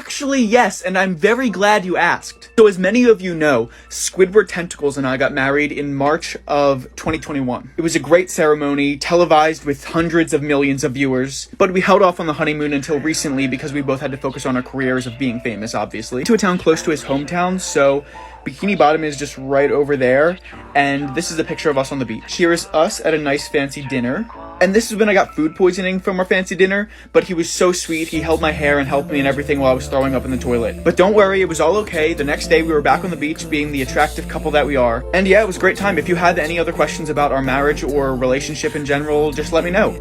Actually, yes, and I'm very glad you asked. So as many of you know, Squidward Tentacles and I got married in March of 2021. It was a great ceremony, televised with hundreds of millions of viewers, but we held off on the honeymoon until recently because we both had to focus on our careers of being famous, obviously. To a town close to his hometown, so Bikini Bottom is just right over there, and this is a picture of us on the beach. Here is us at a nice fancy dinner. And this is when I got food poisoning from our fancy dinner, but he was so sweet. He held my hair and helped me and everything while I was throwing up in the toilet. But don't worry, it was all okay. The next day we were back on the beach being the attractive couple that we are. And yeah, it was a great time. If you had any other questions about our marriage or relationship in general, just let me know.